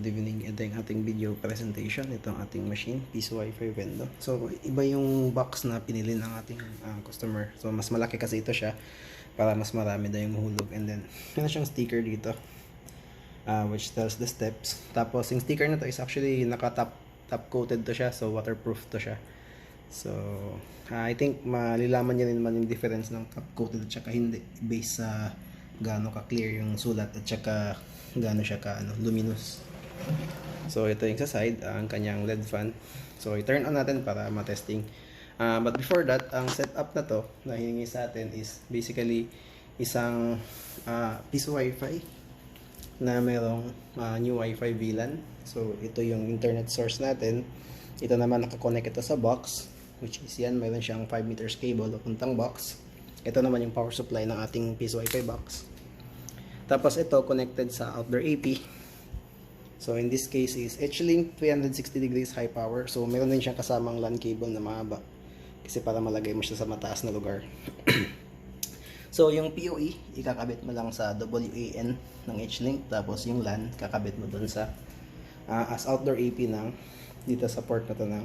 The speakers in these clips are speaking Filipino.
good evening. Ito yung ating video presentation. Ito ang ating machine, Piso Wi-Fi Vendo. So, iba yung box na pinili ng ating customer. So, mas malaki kasi ito siya para mas marami daw yung mahulog. And then, meron siyang sticker dito which tells the steps. Tapos, yung sticker na to is actually naka-top coated to siya. So, waterproof to siya. So, I think malilaman niya rin naman yung difference ng top coated at saka hindi based sa gaano ka-clear yung sulat at saka gaano siya luminous. So ito yung sa side, ang kanyang LED fan. So i-turn on natin para ma-testing. But before that, ang setup na to na hiningi sa atin is basically isang Piso Wi-Fi na merong new Wi-Fi VLAN. So ito yung internet source natin. Ito naman nakakonect ito sa box, which is yan, meron siyang 5 meters cable o puntang box. Ito naman yung power supply ng ating Piso Wi-Fi box. Tapos ito connected sa outdoor AP. So in this case is H-Link 360 degrees high power. So meron din siyang kasamang LAN cable na mahaba kasi para malagay mo siya sa mataas na lugar. So yung PoE ikakabit mo lang sa WAN ng H-Link, tapos yung LAN kakabit mo dun sa as outdoor AP ng dito sa port na to ng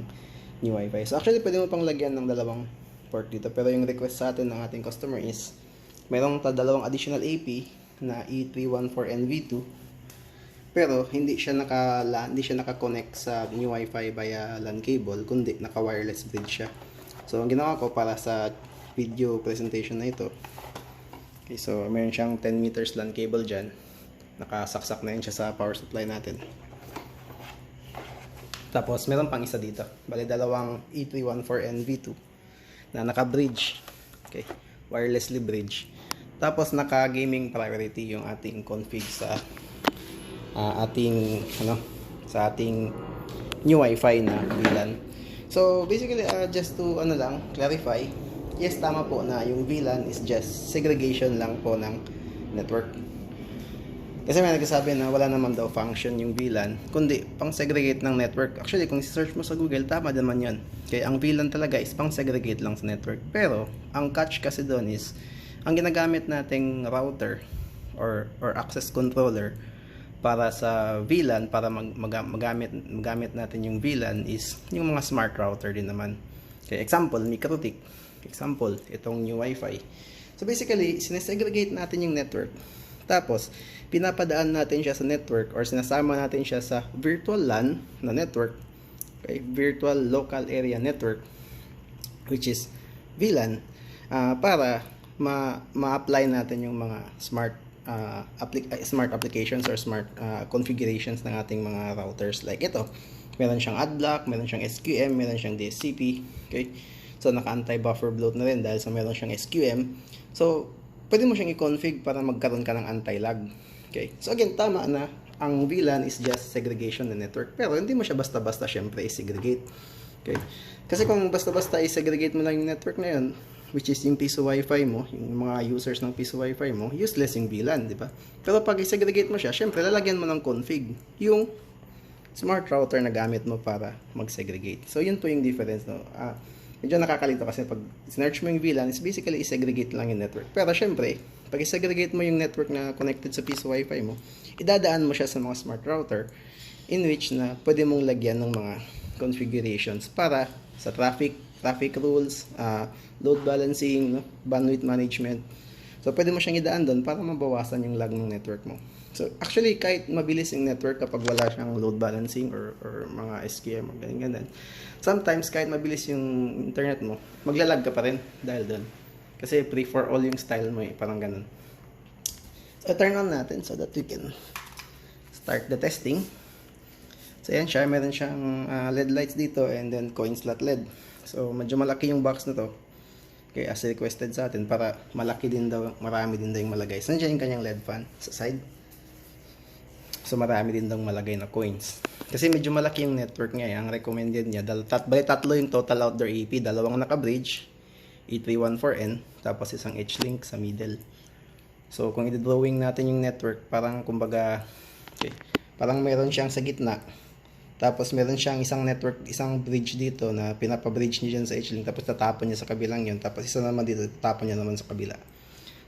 new Wi-Fi. So actually pwede mo pang lagyan ng dalawang port dito, pero yung request sa atin ng ating customer is mayroong dalawang additional AP na E314NV2, pero hindi siya naka-connect sa new Wi-Fi via LAN cable, kundi naka-wireless bridge siya. So ang ginawa ko para sa video presentation na ito, okay, so meron siyang 10 meters LAN cable dyan, nakasaksak na yun siya sa power supply natin. Tapos meron pang isa dito, bali dalawang E314NV2 na naka-bridge, okay, wirelessly bridge. Tapos naka-gaming priority yung ating config sa ating new Wi-Fi na VLAN. So basically just to clarify, yes, tama po na yung VLAN is just segregation lang po ng network. Kasi may nagsasabi na wala naman daw function yung VLAN, kundi pang segregate ng network. Actually kung i-search mo sa Google, tama naman yun. Kaya ang VLAN talaga is pang segregate lang sa network. Pero ang catch kasi doon is ang ginagamit nating router or access controller para sa VLAN, para magamit natin yung VLAN is yung mga smart router din naman. Okay, example, MikroTik. Example, itong new Wi-Fi. So basically, sinesegregate natin yung network. Tapos, pinapadaan natin siya sa network or sinasama natin siya sa virtual LAN na network. Okay, virtual local area network, which is VLAN, para ma-apply natin yung mga smart applications or smart configurations ng ating mga routers. Like ito, meron siyang AdBlock, meron siyang SQM, meron siyang DSCP. Okay, so naka anti-buffer bloat na rin dahil sa meron siyang SQM. So pwede mo siyang i-config para magkaroon ka ng anti-lag. Okay, so again, tama na ang VLAN is just segregation ng network, pero hindi mo siya basta-basta syempre i-segregate. Okay, kasi kung basta-basta i-segregate mo lang yung network na yun, which is yung Piso Wi-Fi mo, yung mga users ng Piso Wi-Fi mo, useless yung VLAN, di ba? Pero pag i-segregate mo siya, syempre lalagyan mo ng config yung smart router na gamit mo para mag-segregate. So yun po yung difference, no? Medyo nakakalito kasi pag search mo yung VLAN, is basically i-segregate lang yung network. Pero syempre, pag i-segregate mo yung network na connected sa Piso Wi-Fi mo, idadaan mo siya sa mga smart router in which na pwede mong lagyan ng mga configurations para sa traffic rules, load balancing, no? Bandwidth management. So pwede mo siyang idaan doon para mabawasan yung lag ng network mo. So actually kahit mabilis yung network kapag wala siyang load balancing or mga SQM o ganyan, sometimes kahit mabilis yung internet mo, maglalag ka pa rin dahil doon. Kasi free for all yung style mo, parang ganun. So turn on natin so that we can start the testing. So yan siya, meron siyang LED lights dito and then coin slot LED. So medyo malaki yung box na to. Okay, as requested sa atin para malaki din daw, marami din daw yung malagay. So nandiyan yung kanyang LED fan sa side. So marami din daw malagay na coins. Kasi medyo malaki yung network niya, ang recommended niya, tatlo yung total outdoor AP, dalawang naka-bridge, E314N, tapos isang H-Link sa middle. So kung i-drawing natin yung network, parang kumbaga, okay, parang meron siyang sa gitna. Tapos meron siyang isang bridge dito na pinapa-bridge niya dyan sa H-Link, tapos tatapon niya sa kabilang yun, tapos isa naman dito, tatapon niya naman sa kabila.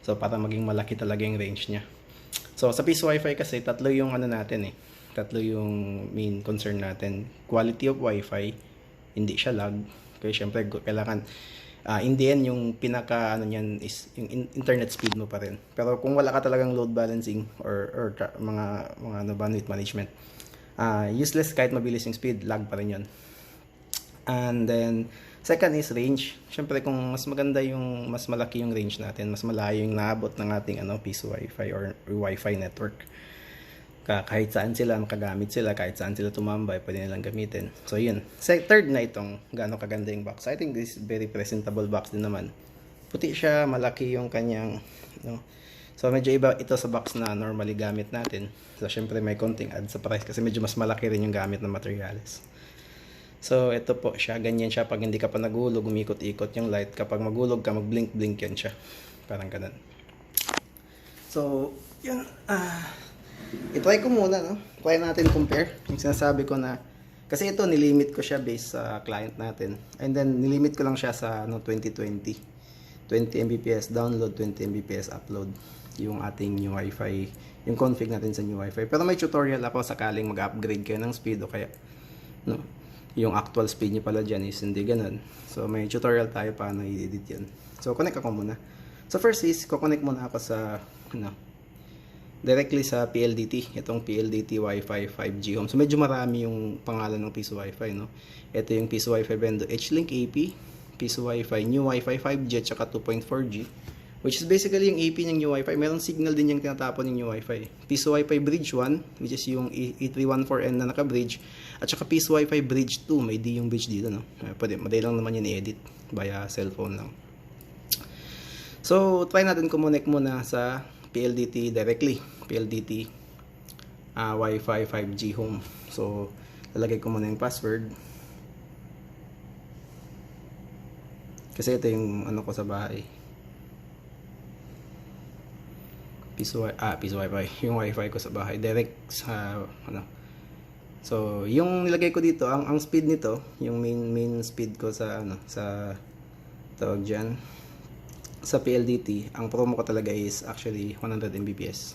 So para maging malaki talaga yung range niya. So sa Piso Wi-Fi kasi tatlo yung natin Tatlo yung main concern natin. Quality of Wi-Fi, hindi siya lag. Kaya syempre kailangan in the end yung pinaka ano niyan is yung internet speed mo pa rin. Pero kung wala ka talagang load balancing or mga ano, bandwidth management, useless kahit mabilis yung speed, lag pa rin yun. And then second is range. Syempre kung mas maganda yung mas malaki yung range natin, mas malayo yung naabot ng ating piece of Wi-Fi or Wi-Fi network. Kahit saan sila makagamit sila, kahit saan sila tumambay, pwede nilang gamitin. So yun. Third na itong gaano kaganda yung box. I think this is very presentable box din naman. Puti siya, malaki yung kanyang So medyo iba ito sa box na normally gamit natin. So syempre may konting add sa price kasi medyo mas malaki rin yung gamit na materials. So, ito po siya. Ganyan siya pag hindi ka pa nagulog, umikot-ikot yung light. Kapag magulog ka, mag-blink-blink yan siya. Parang ganun. So, yun. I-try ko muna, no? Try natin compare. Yung sinasabi ko na, kasi ito, nilimit ko siya based sa client natin. And then, nilimit ko lang siya sa 2020. 20 Mbps download, 20 Mbps upload. Yung ating new Wi-Fi, yung config natin sa new Wi-Fi. Pero may tutorial ako sakaling mag-upgrade kayo ng speed o kaya, yung actual speed niya pala dyan is hindi ganun. So may tutorial tayo paano i-edit yan. So connect ako muna. So first is connect muna ako sa directly sa PLDT. Itong PLDT Wi-Fi 5G Home. So medyo marami yung pangalan ng piece of Wi-Fi, no. Ito yung piece of Wi-Fi Bendo H-Link AP, piece of Wi-Fi new Wi-Fi 5G at saka 2.4G. Which is basically yung AP ng new Wi-Fi. Meron signal din yung tinatapon ng new Wi-Fi. Piece of Wi-Fi Bridge 1, which is yung E314N na naka-bridge. At saka Piece of Wi-Fi Bridge 2, may D yung bridge dito, no? Pwede, madali lang naman yun i-edit via cellphone lang. So, try natin kumonek muna sa PLDT directly. PLDT Wi-Fi 5G Home. So, lalagay ko muna yung password. Kasi ito yung ano ko sa bahay. Piece of Wi-Fi, yung Wi-Fi ko sa bahay direct sa So yung nilagay ko dito, ang speed nito, yung main speed ko sa sa tawag diyan sa PLDT, ang promo ko talaga is actually 100 Mbps.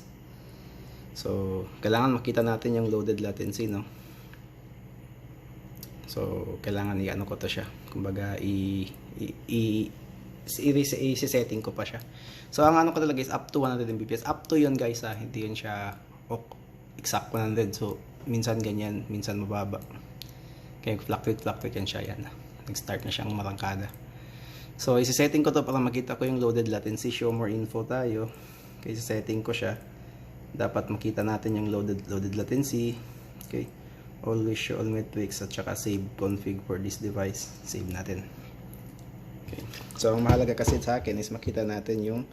So kailangan makita natin yung loaded latency, no. So kailangan i-ano ko to siya, kumbaga i-setting ko pa siya. So ang ano ko talaga is up to 100 Mbps. Up to yun guys, hindi yun siya exact 100. So minsan ganyan, minsan mababa. Kaya fluctuate yan siya, yan. Nag-start na siyang marangkada. So isi-setting ko to para makita ko yung loaded latency. Show more info tayo. Kaya isi-setting ko siya. Dapat makita natin yung loaded latency. Okay. Always show all metrics at saka save config for this device. Save natin. Okay. So ang mahalaga kasi sa akin is makita natin yung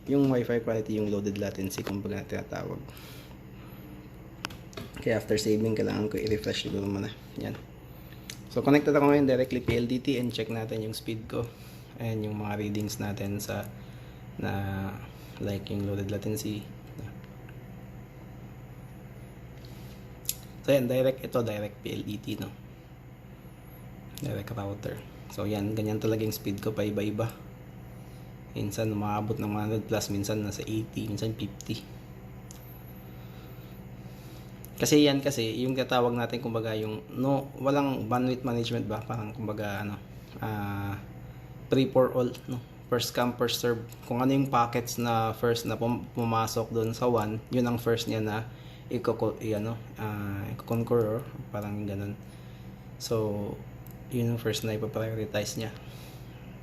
Wi-Fi quality, yung loaded latency kung baga natin tinatawag. Okay, after saving kailangan ko i-refresh siguro muna. Yan. So connected ako ngayon directly PLDT and check natin yung speed ko and yung mga readings natin sa like yung loaded latency. So yan, direct PLDT, no. Direct router. So yan, ganyan talaga yung speed ko, pa iba-iba. Minsan umaabot ng 100 plus, minsan nasa 80, minsan 50. Kasi yan yung tatawag natin kumbaga yung walang bandwidth management ba, parang kumbaga free for all, no. First come first serve. Kung ano yung packets na first na pumasok doon sa 1, yun ang first niya na i-concur, parang ganun. So yun yung first na ipaprioritize niya.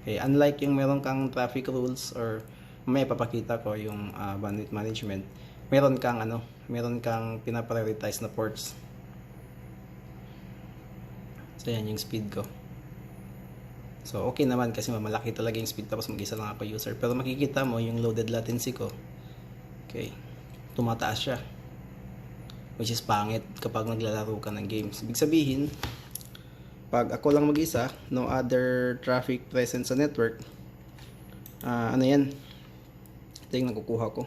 Okay, unlike yung meron kang traffic rules or may papakita ko yung bandwidth management, meron kang pinaprioritize na ports. So yan yung speed ko. So okay naman kasi malaki talaga yung speed tapos mag-isa lang ako user. Pero makikita mo yung loaded latency ko. Okay, tumataas siya. Which is pangit kapag naglalaro ka ng games. Ibig sabihin, pag ako lang mag-isa, no other traffic present sa network, ano yan, ito yung nakukuha ko,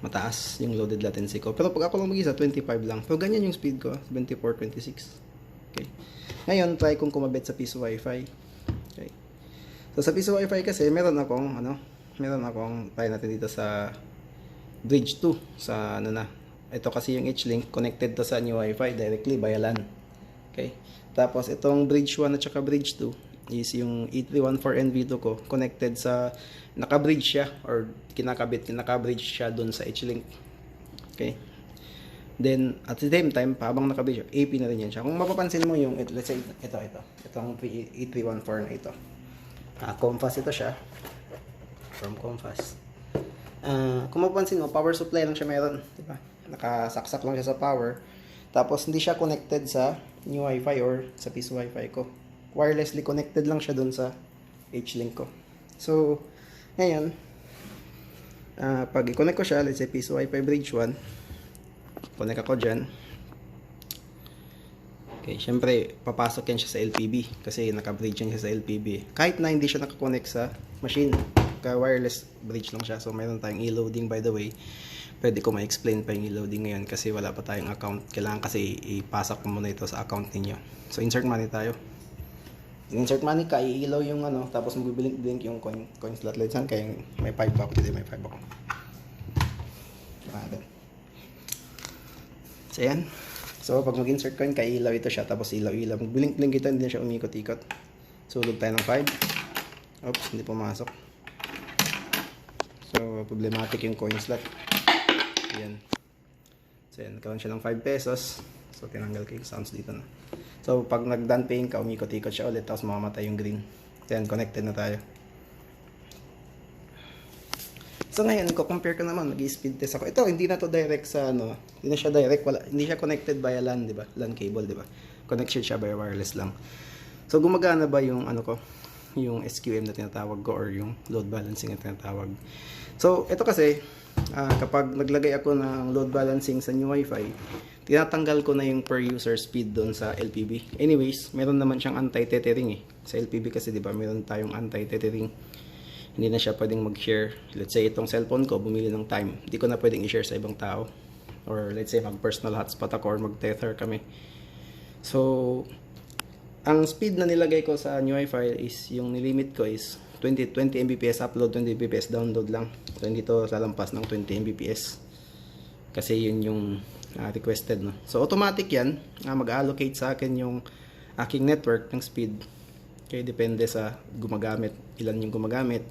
mataas yung loaded latency ko. Pero pag ako lang mag-isa, 25 lang. Pero ganyan yung speed ko, 24, 26. Okay. Ngayon, try kong kumabit sa piece of Wi-Fi. Okay. So sa piece of Wi-Fi kasi, meron akong try natin dito sa bridge 2 sa Ito kasi yung H-Link, connected to sa new Wi-Fi directly via LAN. Okay? Tapos itong bridge 1 at saka bridge 2 is yung E314NV2 ko, connected sa, naka-bridge siya or naka-bridge siya doon sa H-Link. Okay? Then, at the same time, habang naka-bridge, AP na rin yan siya. Kung mapapansin mo yung, let's say, itong E314 na ito. Compass ito siya. From Compass. Kung mapapansin mo, power supply lang siya meron. Diba? Nakasaksak lang siya sa power. Tapos, hindi siya connected sa new Wi-Fi or sa piece Wi-Fi ko. Wirelessly connected lang siya dun sa H-Link ko. So, ngayon, pag i-connect ko siya, let's say piece Wi-Fi bridge 1, connect ako dyan. Okay, syempre, papasok yan siya sa LPB kasi naka-bridge yan siya sa LPB. Kahit na hindi siya nakakonect sa machine, wireless bridge lang siya. So, mayroon tayong e-loading by the way. Pwede ko ma-explain pa yung e-loading ngayon kasi wala pa tayong account. Kailangan kasi ipasok ko muna ito sa account ninyo. So, insert money tayo. Insert money ka, i-ilaw yung ano, tapos mag-blink yung coin slot. Let's say, kaya may 5 ako. Dito may 5 ako. So, yan. So, pag mag-insert coin, kailaw ito siya. Tapos, ilaw-ilaw. Mag-blink-blink ito, hindi na siya umikot-ikot. Sulog tayo ng 5. Oops, hindi pumasok. So, problematic yung coin slot. Yan. So, yan. Nagkaroon siya ng 5 pesos. So, tinanggal ko yung sounds dito na. So, pag nag-done paying ka, umikot-ikot siya ulit. Tapos, mamamatay yung green. So, yan. Connected na tayo. So ngayon, ko-compare ko naman, nag-speed test ako. Ito, hindi na to direct sa ano, hindi na siya direct, hindi siya connected via LAN, di ba? LAN cable, di ba? Connection siya via wireless lang. So gumagana ba yung ano ko, yung SQM na tinatawag ko or yung load balancing na tinatawag. So ito kasi, kapag naglagay ako ng load balancing sa new Wi-Fi, tinatanggal ko na yung per user speed doon sa LPB. Anyways, meron naman siyang anti-tethering eh. Sa LPB kasi, di ba, meron tayong anti-tethering. Hindi na siya pwedeng mag-share. Let's say, itong cellphone ko, bumili ng time. Hindi ko na pwedeng i-share sa ibang tao. Or let's say, mag-personal hotspot ako or mag-tether kami. So, ang speed na nilagay ko sa new Wi-Fi is, yung nilimit ko is 20 Mbps upload, 20 Mbps download lang. So, hindi to lalampas ng 20 Mbps. Kasi yun yung requested. No? So, automatic yan. Mag-allocate sa akin yung aking network ng speed. Okay, depende sa gumagamit. Ilan yung gumagamit.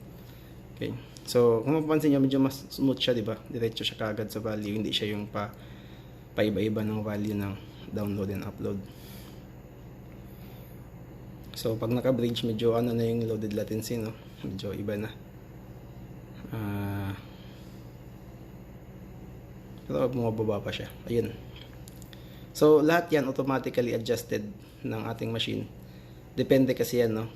Okay. So, kung mapapansin nyo, medyo mas smooth siya, di ba? Diretso siya kagad sa value. Hindi siya yung paiba-iba ng value ng download and upload. So, pag naka-bridge, medyo ano na yung loaded latency, no? Medyo iba na. Pero bumababa pa siya. Ayun. So, lahat yan automatically adjusted ng ating machine. Depende kasi yan, no?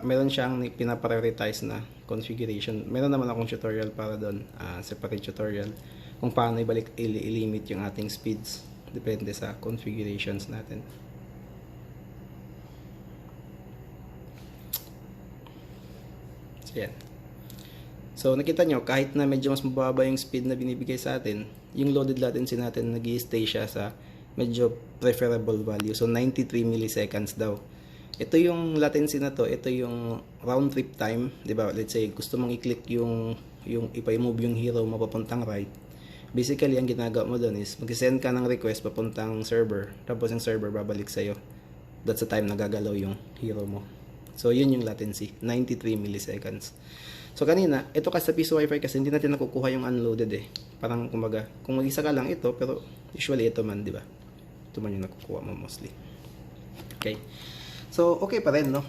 Meron siyang pinaprioritize na configuration. Meron naman akong tutorial para doon, separate tutorial, kung paano i-limit yung ating speeds. Depende sa configurations natin. So, yan. So, nakita nyo, kahit na medyo mas mababa yung speed na binibigay sa atin, yung loaded latency natin, nag-i-stay siya sa medyo preferable value. So, 93 milliseconds daw. Ito yung latency na to, ito yung round trip time, 'di ba? Let's say gusto mong i-click yung ipa-move yung hero mo papuntang right. Basically, ang ginagawa mo doon is mag-send ka ng request papuntang server, tapos yung server babalik sa iyo. That's the time nagagalaw yung hero mo. So, yun yung latency, 93 milliseconds. So, kanina, ito kasi sa piece Wi-Fi kasi hindi natin nakukuha yung unloaded eh. Parang kumbaga, kung mag-isa ka lang ito, pero usually ito man, 'di ba? Ito man yung nakukuha mo mostly. Okay. So, okay pa rin, no?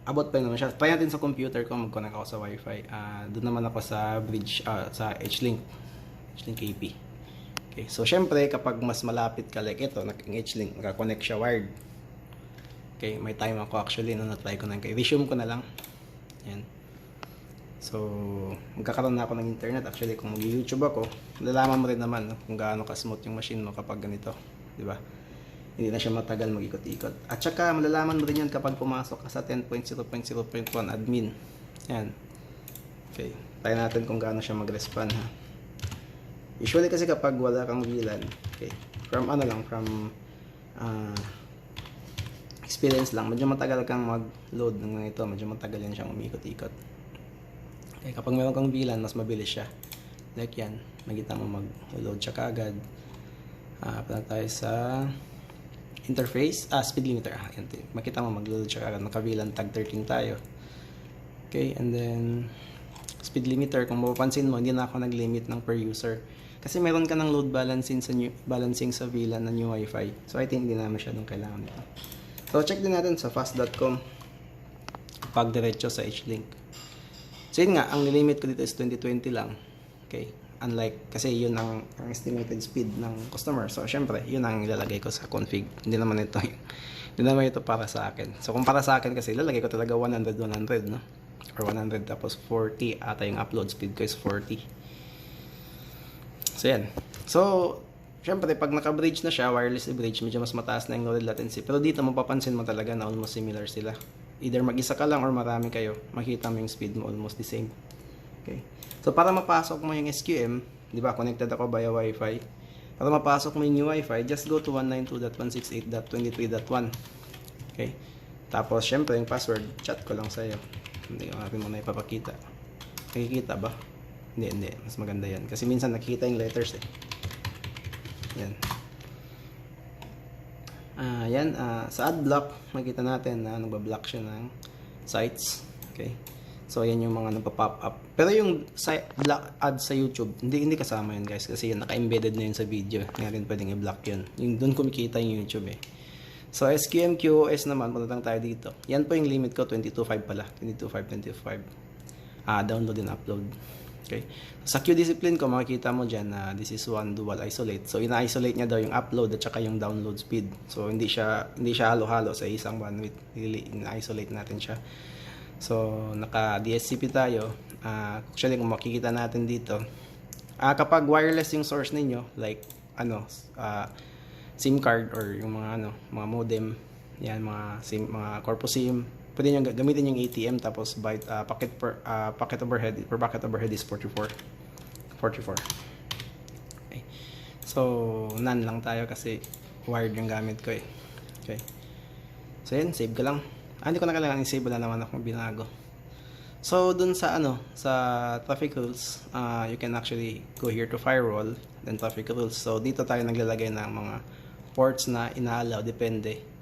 Abot pa rin naman siya. Try natin sa computer ko, mag-connect ako sa Wi-Fi. Doon naman ako sa bridge, sa H-Link AP. Okay, so syempre, kapag mas malapit ka, like ito, H-Link, naka-connect siya wired. Okay, may time ako actually, no, na-try ko na. Resume ko na lang. Yan. So, magkakaroon na ako ng internet. Actually, kung mag-YouTube ako, lalaman mo rin naman, no, kung gaano ka-smooth yung machine mo kapag ganito. Diba? Hindi na siya matagal mag-ikot-ikot. At saka malalaman mo rin yan kapag pumasok ka sa 10.0.0.1 admin. Yan. Okay. Tayo natin kung gaano siya mag-respond, ha. Usually kasi kapag wala kang VLAN, okay, from experience lang, medyo matagal kang mag-load ng ito. Medyo matagal yan siyang umikot-ikot. Okay, kapag meron kang VLAN, mas mabilis siya. like yan, makita mo mag-load siya kaagad. Punta tayo sa interface, speed limiter. Yan, makita mo mag-load siya kaagad. Naka-VLAN tag 13 tayo. Okay, and then speed limiter, kung mapapansin mo, hindi na ako nag-limit ng per user. Kasi meron ka ng load balancing sa VLAN ng new Wi-Fi. So I think hindi na masyadong kailangan nito. So check din natin sa fast.com pag diretso sa HLink. So yun nga, ang nilimit ko dito is 2020 lang. Okay, unlike, kasi yun ang estimated speed ng customer. So syempre, yun ang ilalagay ko sa config. Hindi naman ito para sa akin. So kung para sa akin kasi, ilalagay ko talaga 100, no? Or 100 tapos 40 ata yung upload speed ko is 40. So yan. So syempre pag naka-bridge na siya, wireless bridge, medyo mas mataas na yung loaded latency. Pero dito mapapansin mo talaga na almost similar sila. Either mag-isa ka lang or marami kayo, makita mo yung speed mo almost the same. Okay. So para mapasok mo yung SQM, di ba, connected ako via Wi-Fi. Para mapasok mo yung new Wi-Fi, just go to 192.168.23.1. Okay. Tapos syempre yung password, chat ko lang sa'yo. Hindi ko natin muna ipapakita. Nakikita ba? Hindi. Mas maganda yan. Kasi minsan nakikita yung letters eh. Yan. Yan. Sa adblock, makita natin na nagbablock siya ng sites. Okay. So, yan yung mga nagpa-pop up. Pero yung block ad sa YouTube, hindi kasama yun guys. Kasi yun, naka-embedded na yun sa video. Nga rin pwedeng i-block yun. Yung doon kumikita yung YouTube eh. So, SQM QoS naman, punta lang tayo dito. Yan po yung limit ko, 22.5 pala. 22.5. Download and upload. Okay. Sa QDiscipline ko, makikita mo dyan na this is one dual isolate. So, ina-isolate niya daw yung upload at saka yung download speed. So, hindi siya halo-halo sa isang bandwidth. Ina-isolate natin siya. So, naka-DSCP tayo. Actually, kung makikita natin dito, kapag wireless yung source ninyo, like, SIM card or yung mga modem, yan, mga corpus SIM, pwede nyo gamitin yung ATM tapos packet overhead is 44. Okay. So none lang tayo kasi wired yung gamit ko eh. Okay. So yan, save ko lang. Hindi ko na kailangan i-save, wala naman akong binago. So dun sa sa traffic rules, you can actually go here to firewall, then traffic rules. So dito tayo naglalagay ng mga ports na ina-allow, depende.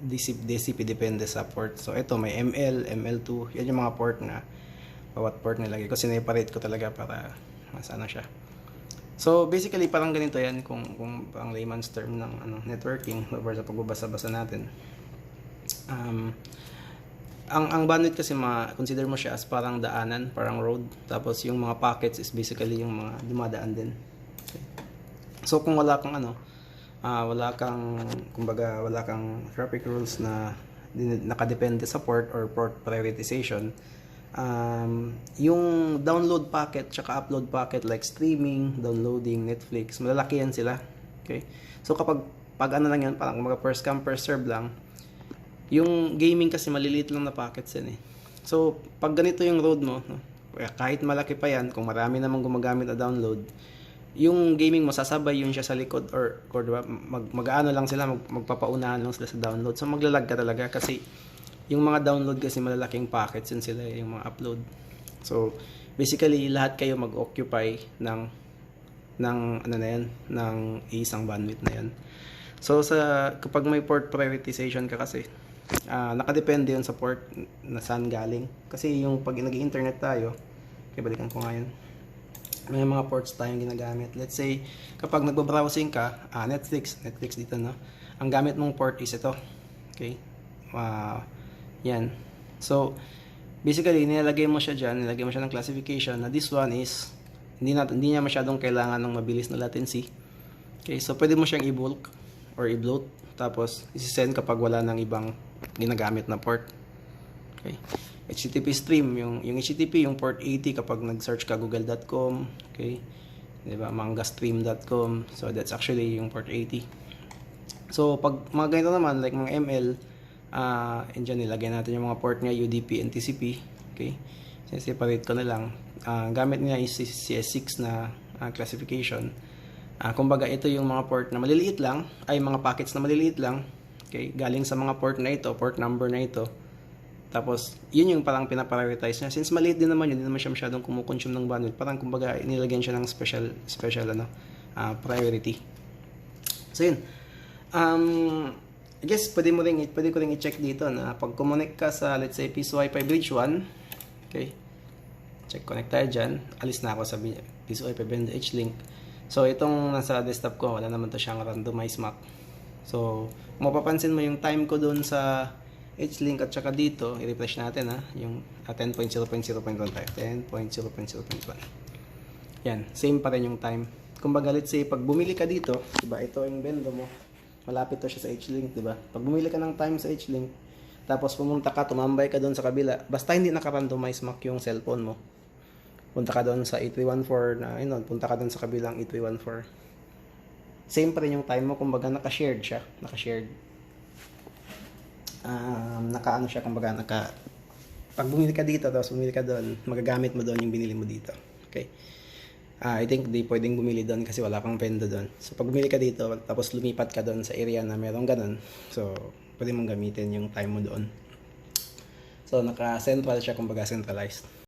DCP depende sa port. So ito may ML, ML2, yan yung mga port na bawat port nilagay ko. Sineparate ko talaga para mas siya. So basically parang ganito yan kung ang layman's term ng networking over sa pagbabasa-basa natin. Ang bandwidth kasi consider mo siya as parang daanan, parang road. Tapos yung mga packets is basically yung mga dumadaan din. Okay. So kung wala kang wala kang traffic rules na nakadepende sa port or port prioritization, yung download packet tsaka upload packet like streaming, downloading, Netflix, malalaki yan sila. Okay? So kapag lang yan, parang first come first serve lang. Yung gaming kasi maliliit lang na packets yan eh. So pag ganito yung road mo, kahit malaki pa yan, kung marami namang gumagamit na download, yung gaming mo sasabay yun siya sa likod or diba, mag-ano lang sila, magpapaunahan lang sila sa download. So maglalag ka talaga kasi yung mga download kasi malalaking packets yun sila, yung mga upload. So basically lahat kayo mag-occupy ng isang bandwidth na yan. So kapag may port prioritization ka kasi, nakadepende yun sa port na saan galing. Kasi yung pag nag-internet tayo, okay, balikan ko nga yun. May mga ports tayong ginagamit. Let's say, kapag nagbabrowsing ka, Netflix dito, no? Ang gamit mong port is ito. Okay? Yan. So, basically, nilagay mo siya ng classification na this one is, hindi niya masyadong kailangan ng mabilis na latency. Okay? So, pwede mo siyang i-bulk or i-bloat. Tapos, isi-send kapag wala ng ibang ginagamit na port. Okay? HTTP stream, yung HTTP, yung port 80 kapag nag-search ka google.com, okay? Diba? Mangastream.com. So that's actually yung port 80. So pag mga ganito naman, like mga ML, and dyan nilagay natin yung mga port niya, UDP and TCP, okay? Separate ko na lang. Gamit niya is CS6 na classification. Kumbaga ito yung mga port na maliliit lang, ay mga packets na maliliit lang, okay? Galing sa mga port na ito, port number na ito. Tapos, yun yung parang pinaprioritize niya. Since maliit din naman yun, hindi naman siya masyadong kumukonsume ng bandwidth. Parang kumbaga, nilagyan siya ng special priority. So, yun. I guess, pwede ko rin i-check dito na pag connect ka sa, let's say, Piece Wi-Fi Bridge 1, okay, check connect tayo dyan. Alis na ako sa Piece Wi-Fi Band H-Link. So, itong nasa desktop ko, wala naman to siyang randomized MAC. So, mapapansin mo yung time ko doon sa H-Link at saka dito, i-refresh natin yung 10.0.0.1 tayo. 10.0.0.1. Yan, same pa rin yung time. Kumbaga, let's say, pag bumili ka dito, diba, ito yung bendo mo, malapit to siya sa H-Link, diba? Pag bumili ka ng time sa H-Link, tapos pumunta ka, tumambay ka doon sa kabila, basta hindi naka-randomize MAC yung cellphone mo. Punta ka doon sa 8314 na, punta ka doon sa kabilang 8314. Same pa rin yung time mo, kumbaga naka-shared siya, naka-ano siya, kumbaga pag bumili ka dito, tapos bumili ka doon, magagamit mo doon yung binili mo dito. Okay? I think di pwedeng bumili doon kasi wala kang vendo doon. So, pag bumili ka dito, tapos lumipat ka doon sa area na merong ganun, so, pwede mong gamitin yung time mo doon. So, naka-central siya, kumbaga centralized.